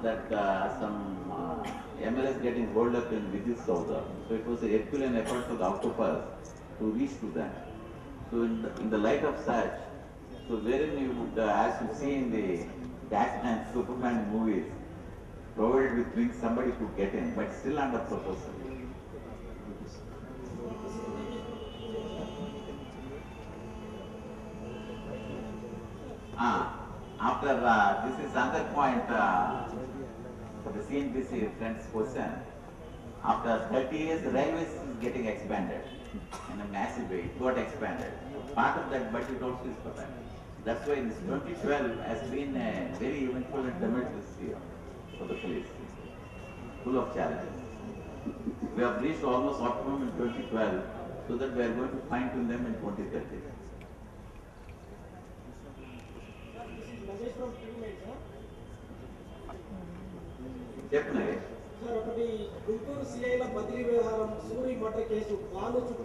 that some MLS getting rolled up in Vidit Sauda. So it was a Herculean effort for the octopus to reach to them. So in the light of such, so wherein you would, as you see in the Batman, Superman movies, provided with wings, somebody could get in, but still under proposal. After this is another point for the CNBC friends question. After 30 years, the railways is getting expanded in a massive way. It got expanded. Part of that budget also is for that. That's why this 2012 has been a very eventful and tumultuous year for the police, full of challenges. We have reached almost optimum in 2012, so that we are going to fine tune them in 2030. Definitely. Sir ఒకటి గుంటూరు సిఐల బదిలీ వ్యవహారం Suri murder case వాళ్ళు చుట్టూ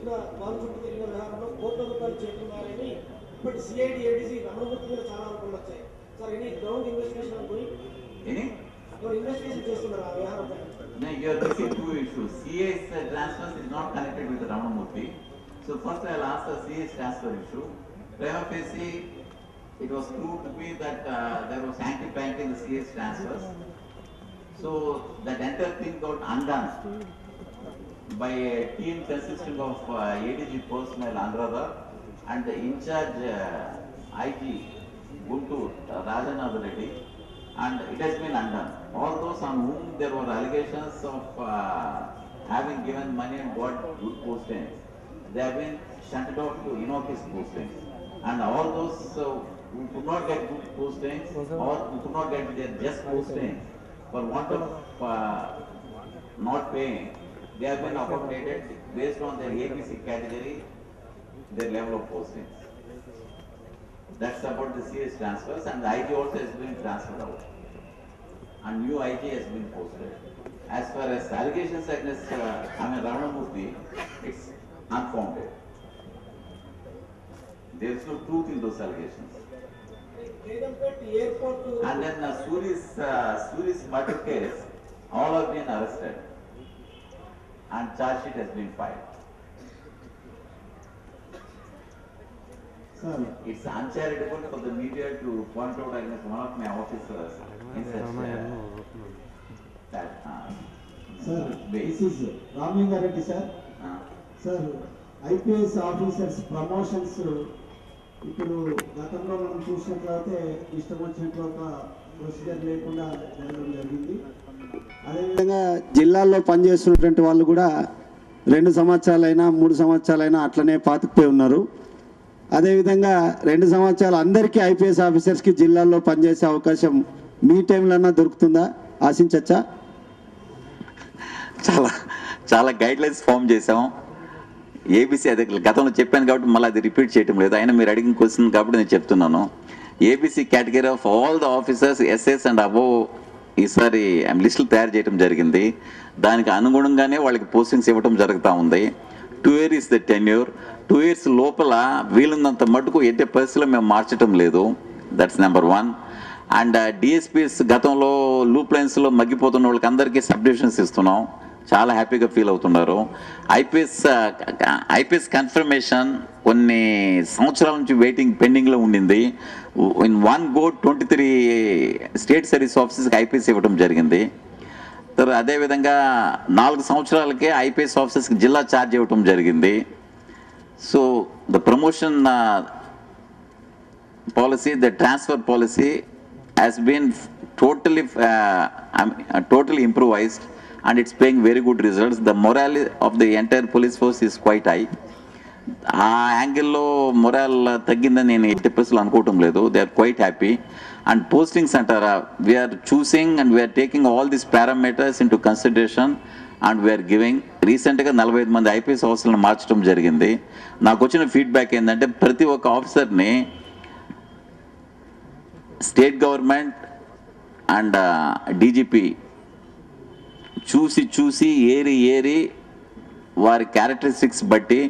తిరిగిన వ్యవహారంలో కోట్ల రూపాయలు చేరుతున్నారని ఇప్పటి సిఐడి ఏడీసీ రమణమూర్తి మీద చాలా ఆరోపణలు వచ్చాయి సార్ ఎనీ గ్రౌండ్ ఇన్వెస్టిగేషన్ పోయి ఇన్వెస్టిగేషన్ చేస్తున్నారు ఆ వ్యవహారం పైన. No, you are missing two issues. CA's transfer is not connected with Ramanamurthy. So first I will ask the CA's transfer issue. Prima facie, it was proved to be that there was anti-bank in the CA's transfers. So that entire thing got undone by a team consisting of ADG personnel Anuradha and the in-charge IG Guntur Rajanatha Reddy, and it has been undone. All those on whom there were allegations of having given money and got good postings, they have been shunted off to innocuous postings. And all those who could not get good postings or who could not get their just postings for want of not paying, they have been accommodated based on their ABC category, their level of postings. That's about the CS transfers, and the IG also has been transferred out. And new IG has been posted. As far as allegations against Ramanamurthy, it's unfounded. There is no truth in those allegations. And then Suri's murder case, all have been arrested and charge sheet has been filed. Sir, it's uncharitable for the media to point out against one of my officers in such that sir, this is Ramingareddy sir. Sir, IPS officers promotions ఇప్పుడు గతంలో మనం చూసినట్లయితే ఇష్టం వచ్చినట్లు ఒక procedure లేకుండా జరగడం జరిగింది. అదేవిధంగా జిల్లాల్లో పనిచేస్తున్నటువంటి వాళ్ళు కూడా 2 సంవత్సరాలైనా 3 సంవత్సరాలైనా అట్లనే పాతుకుపోయి ఉన్నారు. అదేవిధంగా 2 సంవత్సరాలు అందరికీ ఐపీఎస్ ఆఫీసర్స్కి జిల్లాల్లో పనిచేసే అవకాశం మీ టైంలోనా దొరుకుతుందా, ఆశించచ్చా? చాలా గైడ్లైన్స్ ఫామ్ చేసాం. ఏబీసీ అదే గతంలో చెప్పాను కాబట్టి మళ్ళీ అది రిపీట్ చేయడం లేదు. అయినా మీరు అడిగిన క్వశ్చన్ కాబట్టి నేను చెప్తున్నాను. ABC category of all the officers SS and above ఈసారి లిస్టులు తయారు చేయడం జరిగింది. దానికి అనుగుణంగానే వాళ్ళకి పోస్టింగ్స్ ఇవ్వడం జరుగుతూ ఉంది. 2 years is the tenure. 2 years లోపల వీలున్నంత మటుకు ఎట్టి పరిస్థితుల్లో మేము మార్చడం లేదు. That's number 1. అండ్ డిఎస్పీస్ గతంలో లూప్ లైన్స్లో మగ్గిపోతున్న వాళ్ళకి అందరికీ సబ్ డివిజన్స్ ఇస్తున్నాం. చాలా హ్యాపీగా ఫీల్ అవుతున్నారు. ఐపీఎస్ కన్ఫర్మేషన్ కొన్ని సంవత్సరాల నుంచి పెండింగ్లో ఉండింది. ఇన్ 1 go 23 స్టేట్ సర్వీస్ ఆఫీసర్స్కి ఐపీఎస్ ఇవ్వడం జరిగింది. తర్వాత అదేవిధంగా 4 సంవత్సరాలకే ఐపీఎస్ ఆఫీసర్స్కి జిల్లా ఛార్జ్ ఇవ్వడం జరిగింది. So the promotion policy, the transfer policy has been totally improvised and it's paying very good results. The morale of the entire police force is quite high. ఆ యాంగిల్లో మొరాల్ తగ్గిందని నేను ఎట్టి పరిస్థితులు అనుకోవటం లేదు. They are quite happy. And postings అంటారా, we are choosing and we are taking all these parameters into consideration and we are giving. రీసెంట్గా 45 మంది ఐపీఎస్ ఆఫీసర్లను మార్చడం జరిగింది. నాకు వచ్చిన ఫీడ్బ్యాక్ ఏంటంటే ప్రతి ఒక్క ఆఫీసర్ని స్టేట్ గవర్నమెంట్ అండ్ డీజీపీ చూసి ఏరి వారి క్యారెక్టరిస్టిక్స్ బట్టి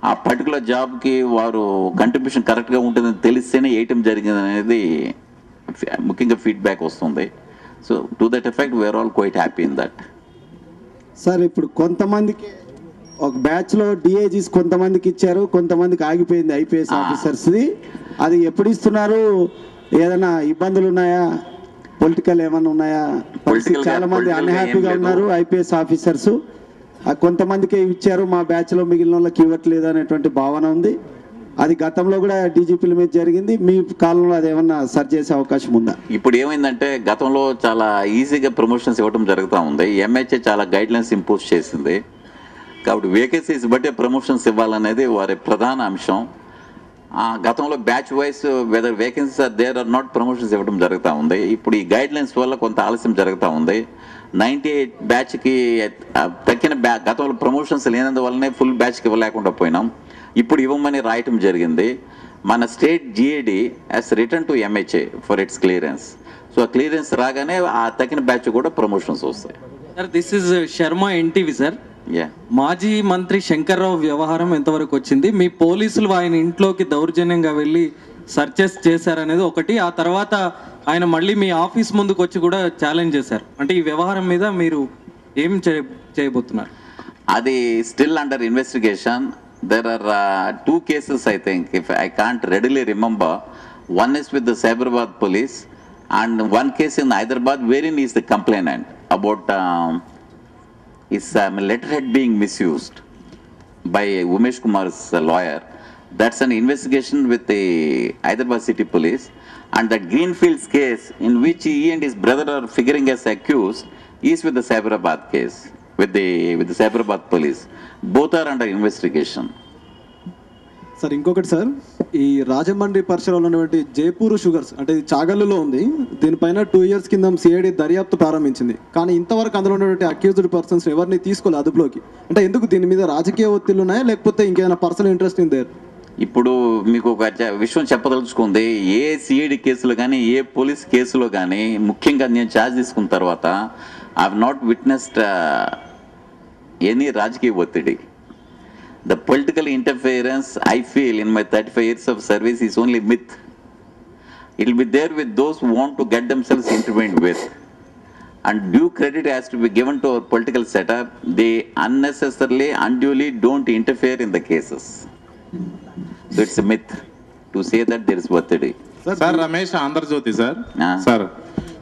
ఆ పర్టికులర్ జాబ్కి వారు కంట్రిబ్యూషన్ కరెక్ట్గా ఉంటుందని తెలిస్తేనే వేయటం జరిగింది అనేది ముఖ్యంగా ఫీడ్బ్యాక్ వస్తుంది. So to that effect, we are all quite happy in that. Sir ఇప్పుడు కొంతమందికి ఒక బ్యాచ్లో డిఏజీస్ కొంతమందికి ఇచ్చారు, కొంతమందికి ఆగిపోయింది ఐపీఎస్ ఆఫీసర్స్ది. అది ఎప్పుడు ఇస్తున్నారు? ఏదైనా ఇబ్బందులు ఉన్నాయా? పొలిటికల్ ఏమైనా ఉన్నాయా? చాలా మంది అన్హ్యాపీగా ఉన్నారు ఐపీఎస్ ఆఫీసర్స్. కొంతమందికి ఇచ్చారు, మా బ్యాచ్లో మిగిలిన వాళ్ళకి ఇవ్వట్లేదు అనేటువంటి భావన ఉంది. అది గతంలో కూడా డీజీపీల మీద జరిగింది. మీ కాలంలో అది ఏమన్నా సరి చేసే అవకాశం ఉందా? ఇప్పుడు ఏమైందంటే గతంలో చాలా ఈజీగా ప్రమోషన్స్ ఇవ్వడం జరుగుతూ ఉంది. ఎంహెచ్ఏ చాలా గైడ్లైన్స్ ఇంపోజ్ చేసింది. కాబట్టి వేకెన్సీస్ బట్టే ప్రమోషన్స్ ఇవ్వాలనేది వారి ప్రధాన అంశం. గతంలో batch wise whether vacancies are there or not promotions ఇవ్వడం జరుగుతూ ఉంది. ఇప్పుడు ఈ గైడ్లైన్స్ వల్ల కొంత ఆలస్యం జరుగుతూ ఉంది. 98 బ్యాచ్కి తక్కిన గతంలో ప్రమోషన్స్ లేనందువల్లనే ఫుల్ బ్యాచ్కి ఇవ్వలేకుండా పోయినాం. ఇప్పుడు ఇవ్వమని రాయటం జరిగింది. మన state GAD has return to MHA for it's clearance. So ఆ క్లియరెన్స్ రాగానే ఆ తక్కిన బ్యాచ్ కూడా ప్రమోషన్స్ వస్తాయి. Sir, this is Sharma NTV sir. మాజీ మంత్రి శంకర్రావు వ్యవహారం ఎంతవరకు వచ్చింది? మీ పోలీసులు ఆయన ఇంట్లోకి దౌర్జన్యంగా వెళ్ళి సర్చెస్ చేశారనేది ఒకటి. ఆ తర్వాత ఆయన మళ్ళీ మీ ఆఫీస్ ముందుకు వచ్చి కూడా ఛాలెంజ్ చేశారు. అంటే ఈ వ్యవహారం మీద మీరు ఏం చేయబోతున్నారు? అది still under investigation. There are 2 cases, I think, if I can't readily remember. One is with the Cyberabad police and one case in Hyderabad wherein is the complainant about his letterhead being misused by Umesh Kumar's lawyer. That's an investigation with the Hyderabad city police. And the Greenfields case in which he and his brother are figuring as accused is with the Cyberabad case, with the Cyberabad police. Both are under investigation. Sir, ఇంకొకటి sir, ఈ రాజమండ్రి పరిసరాల్లో ఉన్నటువంటి Jaipur sugars అంటే ఇది చాగల్లులో ఉంది. దీనిపైన 2 years కింద CID దర్యాప్తు ప్రారంభించింది. కానీ ఇంతవరకు అందులో ఉన్నటువంటి అక్యూజ్డ్ పర్సన్స్ ఎవరిని తీసుకోవాలి అదుపులోకి. అంటే ఎందుకు? దీని మీద రాజకీయ ఒత్తిళ్లు ఉన్నాయా, లేకపోతే ఇంకేమైనా పర్సనల్ ఇంట్రెస్ట్ ఇన్ దేర్? ఇప్పుడు మీకు ఒక విషయం చెప్పదలుచుకుంది. ఏ సిఐడి కేసులో కానీ ఏ పోలీస్ కేసులో కానీ ముఖ్యంగా నేను ఛార్జ్ తీసుకున్న తర్వాత I have not witnessed any రాజకీయ ఒత్తిడి. The political interference, I feel, in my 35 years of service is only myth. It will be there with those who want to get themselves intervened with. And due credit has to be given to our political setup. They unnecessarily, unduly don't interfere in the cases. So it's a myth to say that there is ఒత్తిడి. Sir, Ramesh, Andhra Jyothi sir. Sir,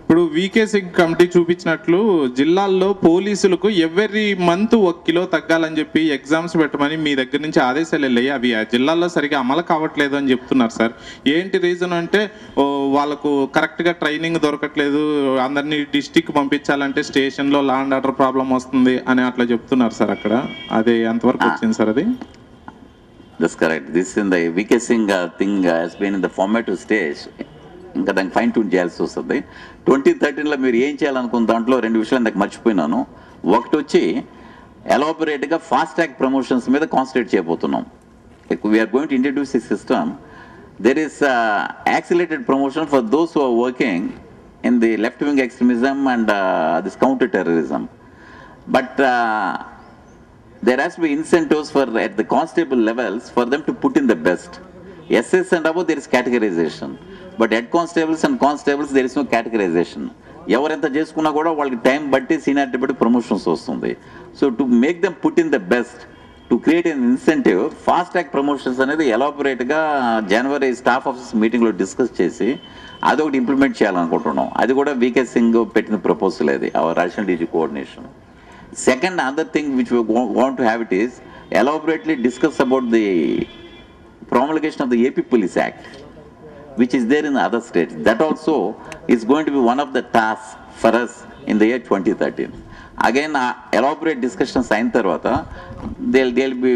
ఇప్పుడు VK Singh committee చూపించినట్లు జిల్లాల్లో పోలీసులకు every month 1 kilo తగ్గాలని చెప్పి exams పెట్టమని మీ దగ్గర నుంచి ఆదేశాలు వెళ్ళాయి. అవి ఆ జిల్లాల్లో సరిగా అమలు కావట్లేదు అని చెప్తున్నారు సార్. ఏంటి రీజన్ అంటే వాళ్ళకు కరెక్ట్గా ట్రైనింగ్ దొరకట్లేదు, అందరినీ డిస్టిక్ పంపించాలంటే స్టేషన్లో లా అండ్ ఆర్డర్ ప్రాబ్లం వస్తుంది అని అట్లా చెప్తున్నారు సార్. అక్కడ అది ఎంతవరకు వచ్చింది సార్? అది That's correct. This in the VK Singh thing has been in the formative stage. ఇంకా దానికి ఫైన్ ట్యూన్ చేయాల్సి వస్తుంది. 2013లో మీరు ఏం చేయాలనుకున్న దాంట్లో 2 విషయాలు నాకు మర్చిపోయినాను. ఒకటి వచ్చి ఎలాబొరేట్గా ఫాస్ట్ ట్రాక్ ప్రమోషన్స్ మీద కాన్సన్ట్రేట్ చేయబోతున్నాం. We're going to introduce a system. There is accelerated promotion for those who are working in the left-wing extremism and this counter-terrorism. But there has to be incentives for at the constable levels for them to put in the best. SS and above there is categorization. But head constables and constables there is no categorization. ఎవరెంత చేసుకున్నా కూడా వాళ్ళకి time బట్టి seniority బట్టి promotions వస్తుంది. So to make them put in the best, to create N incentive, fast track promotions అనేది ఎలాబొరేట్గా జనవరి staff office మీటింగ్లో discuss చేసి అదొకటి ఇంప్లిమెంట్ చేయాలనుకుంటున్నాం. అది కూడా వీకే సింగ్ పెట్టిన ప్రపోజల్ అది, our additional DG coordination. Second, another thing which we want to have it is elaborately discuss about the promulgation of the AP Police Act, which is there in the other states. That also is going to be one of the tasks for us in the year 2013. Again, elaborate discussions అయిన తర్వాత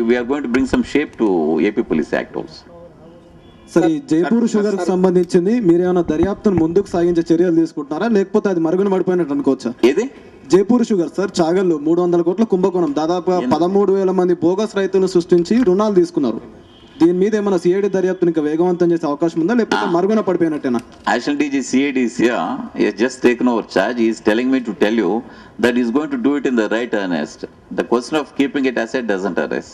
we are going to bring some shape to AP Police Act also. సరే, Jaipur sugar కి సంబంధించింది మీరేమైనా దర్యాప్తును ముందుకు సాగించే చర్యలు తీసుకుంటున్నారా, లేకపోతే అది మరుగున పడిపోయినట్టు అనుకోవచ్చా? ఏది జైపూర్ షుగర్ సార్, చాగల్లు 300 కోట్ల కుంభకోణం, దాదాపుగా 13,000 మంది బోగస్ రైతులను సృష్టించి రుణాలు తీసుకున్నారు. దీని మీద ఏమైనా సిఐడి దర్యాప్తుని ఇంకా వేగవంతం చేసే అవకాశం ఉందా, లేకపోతే మరుగున పడిపోయినట్టేనా? Additional DG CID is here. He has just taken over charge. He is telling me to tell you that he is going to do it in the right earnest. The question of keeping it aside doesn't arise.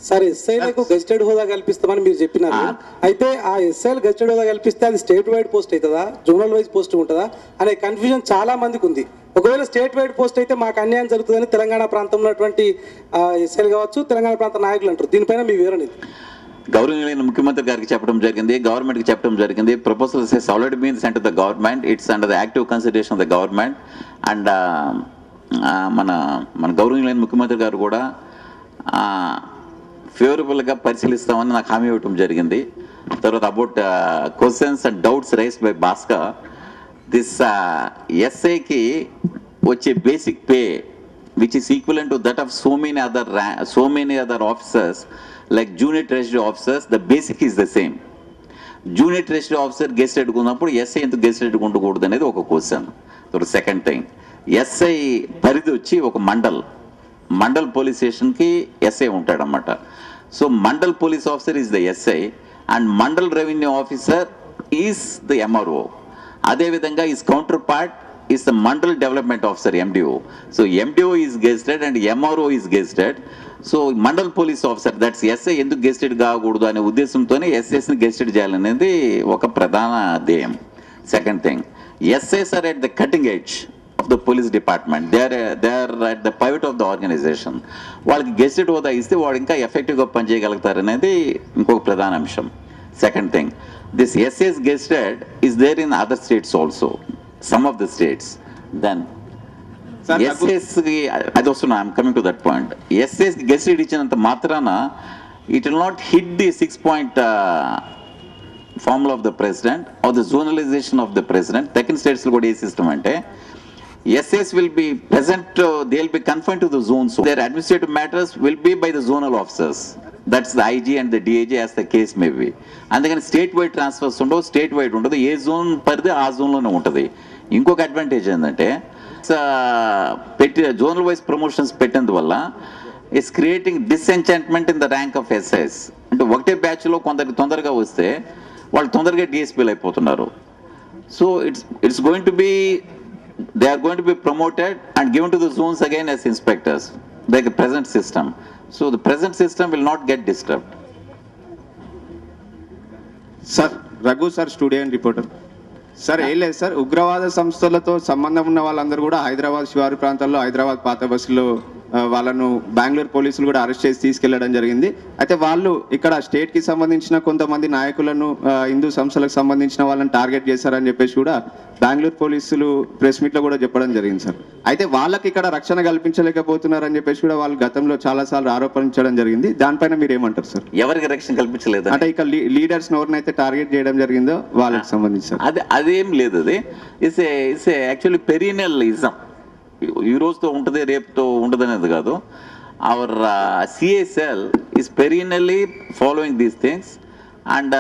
Sir ఎస్ఐలకు gazetted హోదా కల్పిస్తామని మీరు చెప్పినారు. అయితే ఆ ఎస్ఐలు gazetted హోదా కల్పిస్తే అది స్టేట్ వైడ్ పోస్ట్ అవుతుందా, జోనల్ వైజ్ పోస్ట్ ఉంటుందా అనే కన్ఫ్యూజన్ చాలా మందికి ఉంది. ఒకవేళ స్టేట్ వైడ్ పోస్ట్ అయితే మాకు అన్యాయం జరుగుతుందని తెలంగాణ ప్రాంతంలో ఉన్నటువంటి ఎస్ఐలు కావచ్చు, తెలంగాణ ప్రాంత నాయకులు అంటారు. దీనిపైన మీ వివరణ ఇది. గౌరవనీయులైన ముఖ్యమంత్రి గారికి చెప్పడం జరిగింది, గవర్నమెంట్కి చెప్పడం జరిగింది. Proposals has already been sent to the government. It's under the active consideration of the government. And మన గౌరవనీయులైన ముఖ్యమంత్రి గారు కూడా ఫేవరబుల్గా పరిశీలిస్తామని నాకు హామీ ఇవ్వటం జరిగింది. తర్వాత about questions and doubts raised by Bhaskar, this ఎస్ఐకి వచ్చే basic pay which is equivalent to that of so many other officers like junior treasury officers, the basic is the same. Junior treasury officer gazetted kunnappudu SI endu gazetted undakoodu anedi oka question. So second thing, SI paridhi vachi oka mandal police station ki SI untadu annamata. So mandal police officer is the SI and mandal revenue officer is the MRO. Ade vidhanga his counterpart is the Mandal Development Officer, MDO. So MDO is gazetted and MRO is gazetted. So Mandal Police Officer, that's SI ఎందుకు gazetted కాకూడదు అనే ఉద్దేశంతోనే SS ని gazetted చేయాలనేది ఒక ప్రధాన ధ్యేయం. Second thing, SIs are at the cutting edge of the police department. They are at the pivot of the organization. వాళ్ళకి gazetted హోదా ఇస్తే వాడు ఇంకా ఎఫెక్టివ్గా పనిచేయగలుగుతారు అనేది ఇంకొక ప్రధాన అంశం. Second thing, this SS gazetted is there in other states also. Some of the states. Then SS, I'm coming to that point. SS gazetted ఇచ్చినంత మాత్రాన it will not hit the 6-point formula of the president or the zonalization of the president. Second states will go to a system ante SS will be present, they will be confined to the zones. So their administrative matters will be by the zonal officers. That's the IG and the DIG as the case may be. అందుకని state wide transfers ఉండవు, state wide ఉండదు, ఏ zone పరిధి ఆ జోన్లోనే ఉంటుంది. ఇంకొక advantage ఏంటంటే zonal wise promotions పెట్టినందువల్ల it's creating disenchantment in the rank of SIs. అంటే ఒకటే బ్యాచ్లో కొందరికి తొందరగా వస్తే వాళ్ళు తొందరగా డిఎస్పీలు అయిపోతున్నారు. So it's going to be, they are going to be promoted and given to the zones again as inspectors like the present system. So the present system will not get disturbed. Sir, Raghu sir, student reporter. Sir ఏం లేదు sir, ఉగ్రవాద సంస్థలతో సంబంధం ఉన్న వాళ్ళందరూ కూడా హైదరాబాద్ శివారు ప్రాంతాల్లో హైదరాబాద్ పాత బస్సులో వాళ్ళను బెంగళూరు పోలీసులు కూడా అరెస్ట్ చేసి తీసుకెళ్లడం జరిగింది. అయితే వాళ్ళు ఇక్కడ స్టేట్కి సంబంధించిన కొంతమంది నాయకులను, హిందూ సంస్థలకు సంబంధించిన వాళ్ళని టార్గెట్ చేశారని చెప్పేసి కూడా బెంగళూరు పోలీసులు ప్రెస్ మీట్లో కూడా చెప్పడం జరిగింది సార్. అయితే వాళ్ళకి ఇక్కడ రక్షణ కల్పించలేకపోతున్నారని చెప్పేసి కూడా వాళ్ళు గతంలో చాలాసార్లు ఆరోపించడం జరిగింది. దానిపైన మీరు ఏమంటారు సార్? ఎవరికి రక్షణ కల్పించలేదు అంటే ఇక లీడర్స్ ఎవరినైతే టార్గెట్ చేయడం జరిగిందో వాళ్ళకి సంబంధించి సార్? అదేం లేదు. అది ఇట్స్ యాక్చువల్లీ పెరీనియల్ ఇజం. ఈ రోజుతో ఉంటుంది, రేపుతో ఉండదు అనేది కాదు. Our CSL is perennially following these things and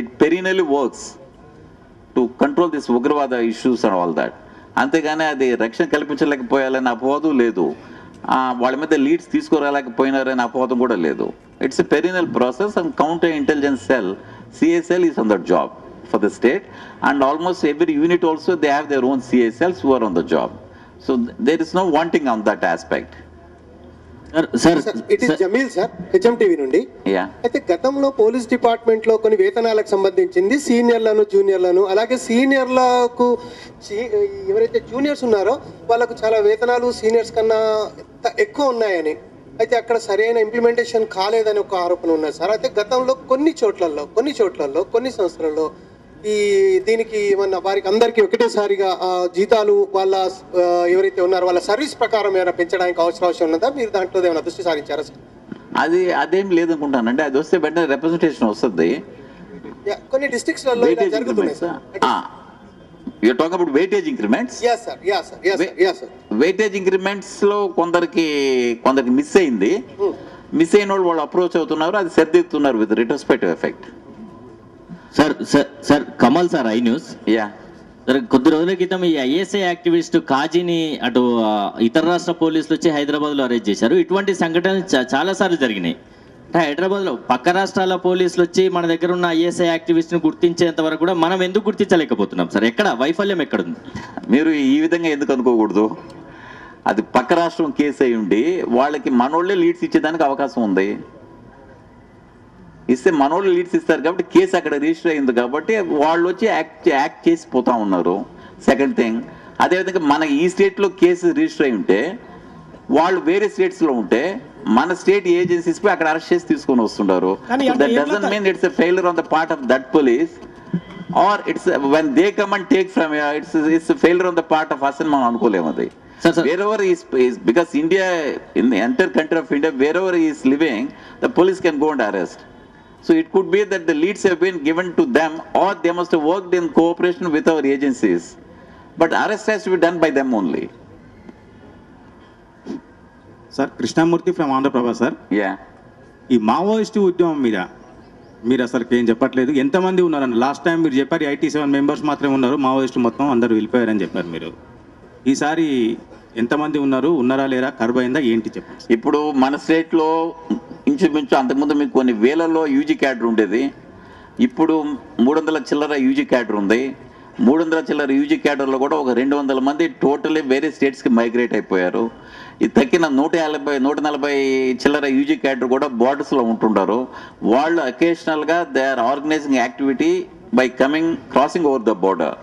it perennially works to control this ఉగ్రవాద issues and all that. అంతేగాని అది రక్షణ కల్పించలేకపోయాలని అపోహం లేదు, వాళ్ళ మీద లీడ్స్ తీసుకురాలేకపోయినారని అపోహం కూడా లేదు. It's a perennial process and counter intelligence cell CSL is on the job for the state and almost every unit also they have their own CSLs who are on the job. So there is no wanting on that aspect. Sir, it is Jamil sir, HMTV నుండి. అయితే గతంలో police department లో కొన్ని వేతనాలకు సంబంధించింది సీనియర్లను జూనియర్లను, అలాగే సీనియర్లకు ఎవరైతే juniors ఉన్నారో వాళ్ళకు చాలా వేతనాలు సీనియర్స్ కన్నా ఎక్కువ ఉన్నాయని, అయితే అక్కడ సరైన ఇంప్లిమెంటేషన్ కాలేదని ఒక ఆరోపణ ఉన్నది సార్. అయితే గతంలో కొన్ని చోట్లలో కొన్ని సంస్థలలో దీనికి ఏమన్నా వారికి అందరికీ ఒకటేసారిగా జీతాలు వాళ్ళ ఎవరైతే ఉన్నారో వాళ్ళ సర్వీస్ ప్రకారం ఏమైనా పెంచడానికి అవసరం ఉన్నదా? మీరు దాంట్లో ఏమైనా దృష్టి సారించారా సార్? అదేం లేదనుకుంటానండి. అది వస్తే వెంటనే రిప్రజెంటేషన్ వస్తుంది. కొన్ని డిస్ట్రిక్ట్స్లలో జరుగుతున్నాయి sir. You talk about weightage increments? Yes sir. Weightage increments లో కొందరికి మిస్ అయింది. మిస్ అయిన వాళ్ళు అప్రోచ్ అవుతున్నారు, అది సరిదిద్దుతున్నారు with retrospective effect. Sir Kamal sir, I news. Sir, కొద్ది రోజుల క్రితం ఈ ISI యాక్టివిస్ట్ కాజీని అటు ఇతర రాష్ట్ర పోలీసులు వచ్చి హైదరాబాద్లో అరెస్ట్ చేశారు. ఇటువంటి సంఘటనలు చాలాసార్లు జరిగినాయి. అంటే హైదరాబాద్లో పక్క రాష్ట్రాల పోలీసులు వచ్చి మన దగ్గర ఉన్న ISI యాక్టివిస్ట్ని గుర్తించేంత వరకు కూడా మనం ఎందుకు గుర్తించలేకపోతున్నాం సార్? ఎక్కడ వైఫల్యం ఎక్కడుంది? మీరు ఈ విధంగా ఎందుకు అనుకోకూడదు? అది పక్క రాష్ట్రం కేసు అయి ఉండి వాళ్ళకి మనోళ్ళే లీడ్స్ ఇచ్చేదానికి అవకాశం ఉంది. ఇస్తే మనోళ్ళు లీడ్స్ ఇస్తారు కాబట్టి కేసు అక్కడ రిజిస్టర్ అయింది కాబట్టి వాళ్ళు వచ్చి యాక్ట్ చేసి పోతా ఉన్నారు. సెకండ్ థింగ్, అదేవిధంగా మన ఈ స్టేట్లో కేసు రిజిస్టర్ అయి ఉంటే వాళ్ళు వేరే స్టేట్స్లో ఉంటే మన స్టేట్ ఏజెన్సీస్ పై అక్కడ అరెస్ట్ చేసి తీసుకొని వస్తుంటారు. That doesn't mean it's a failure on the part of that police, or it's when they come and take from it's failure on the part of us అని మనం అనుకోలేము. అది wherever is because India, in the entire country of India, wherever he is living, the police can go and arrest. So it could be that the leads have been given to them, or they must have worked in cooperation with our agencies. But arrest has to be done by them only. Sir, Krishnamurthy from Andhra Prabha, sir. Yeah. ఈ Maoist ఉద్యమం మీద మీరు అసలు ఏం చెప్పట్లేదు. ఎంతమంది ఉన్నారని last time మీరు చెప్పారు 87 మెంబర్స్ మాత్రమే ఉన్నారు, మావోయిస్టు మొత్తం అందరూ వెళ్ళిపోయారని చెప్పారు మీరు. ఈసారి ఎంతమంది ఉన్నారా లేరా, కర్వ్ అయిందా ఏంటి చెప్పండి. ఇప్పుడు మన స్టేట్లో ఇంచుమించు అంతకుముందు మీకు కొన్ని వేలలో యూజీ క్యాడర్ ఉండేది. ఇప్పుడు 300 చిల్లర యూజీ క్యాడర్ ఉంది. 300 చిల్లర యూజీ క్యాడర్లో కూడా ఒక 200 మంది టోటలీ వేరే స్టేట్స్కి మైగ్రేట్ అయిపోయారు. ఇది తక్కిన 140 చిల్లర యూజీ క్యాడర్ కూడా బార్డర్స్లో ఉంటుంటారు. వాళ్ళు అకేషనల్గా they are organising activity by crossing over the border.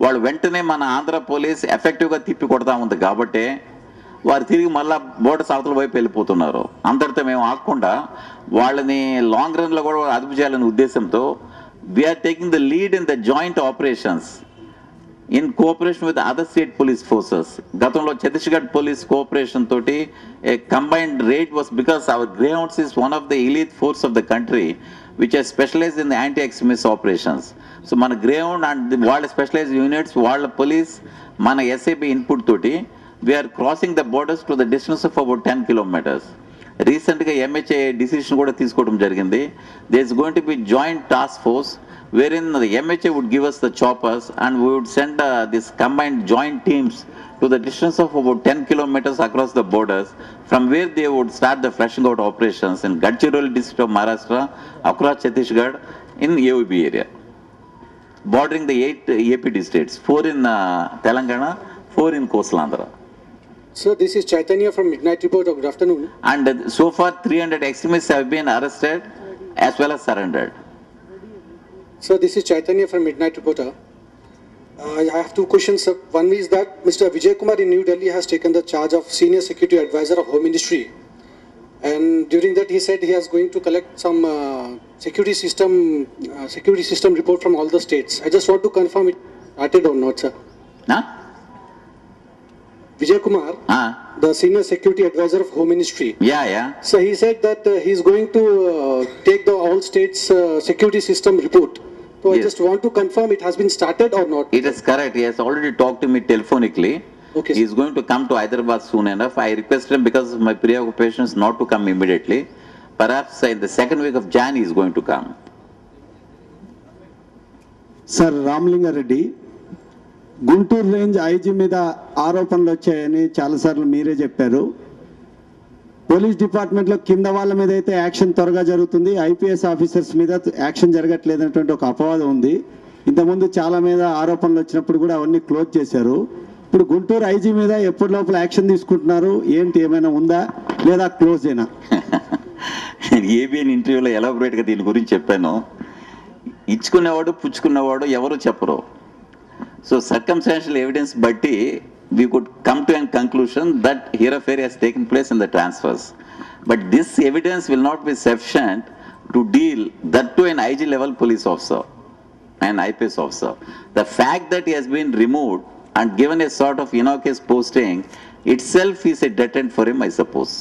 వాళ్ళు వెంటనే మన ఆంధ్ర పోలీస్ ఎఫెక్టివ్గా తిప్పి కొడతా ఉంది కాబట్టి వారు తిరిగి మళ్ళీ బోర్డర్ అవతల వైపు వెళ్ళిపోతున్నారు. అందరితో మేము ఆగకుండా వాళ్ళని లాంగ్ రన్లో కూడా అదుపు చేయాలనే ఉద్దేశంతో we are taking the lead in the joint operations in cooperation with other state police forces. గతంలో ఛత్తీస్గఢ్ పోలీస్ కోఆపరేషన్ తోటి a combined raid was because our Greyhounds is one of the elite force of the country which are specialized in the anti-extremist operations. So మన Greyhound and వాళ్ళ specialised units, వాళ్ళ police, మన SAB input తోటి we are crossing the borders to the distance of about 10 kilometers. రీసెంట్గా MHA decision కూడా తీసుకోవడం జరిగింది. there is going to be joint task force wherein the MHA would give us the choppers and we would send this combined joint teams to the distance of about 10 kilometers across the borders, from where they would start the flashing out operations in Gadchiroli district of Maharashtra, across Chhattisgarh, in AOB area, bordering the 8 AP districts, 4 in Telangana, 4 in Coastal Andhra. So this is Chaitanya from Midnight Report. Good afternoon. And so far 300 extremists have been arrested as well as surrendered. So this is Chaitanya from Midnight Reporter. I have two questions. One is that Mr. Vijay Kumar in New Delhi has taken the charge of Senior Security Advisor of Home Ministry, and during that he said he is going to collect some security system report from all the states. I just want to confirm it started or not, sir. Huh? Vijay Kumar, the Senior Security Advisor of Home Ministry. Yeah. So he said that he is going to take the all states security system report. So yes. I just want to confirm it has been started or not. It is correct. He has already talked to me telephonically. Okay. He is going to come to Hyderabad soon enough. I requested him because of my preoccupations not to come immediately. Perhaps in the second week of Jan he is going to come. Sir, Ramalinga Reddy, Guntur range IG మీద ఆరోపణలు వచ్చాయని చాలాసార్లు మీరే చెప్పారు. Police డిపార్ట్మెంట్లో కింద వాళ్ళ మీద అయితే యాక్షన్ త్వరగా జరుగుతుంది, ఐపీఎస్ ఆఫీసర్స్ మీద యాక్షన్ జరగట్లేదనేటువంటి ఒక అపవాదం ఉంది. ఇంతకుముందు చాలా మీద ఆరోపణలు వచ్చినప్పుడు కూడా అవన్నీ క్లోజ్ చేశారు. ఇప్పుడు గుంటూరు ఐజీ మీద ఎప్పటి లోపల యాక్షన్ తీసుకుంటున్నారు, ఏంటి, ఏమైనా ఉందా లేదా క్లోజ్ అయినా? ఏబిఎన్ ఇంటర్వ్యూలో ఎలాబొరేట్గా దీని గురించి చెప్పాను. ఇచ్చుకునేవాడు పుచ్చుకునేవాడు ఎవరు చెప్పరు. సో సర్కమ్స్టాన్షియల్ ఎవిడెన్స్ బట్టి we could come to a conclusion that hereafter has taken place in the transfers. But this evidence will not be sufficient to deal that to an IG level police officer, an IPS officer. The fact that he has been removed and given a sort of innocuous posting itself is a deterrent for him, I suppose.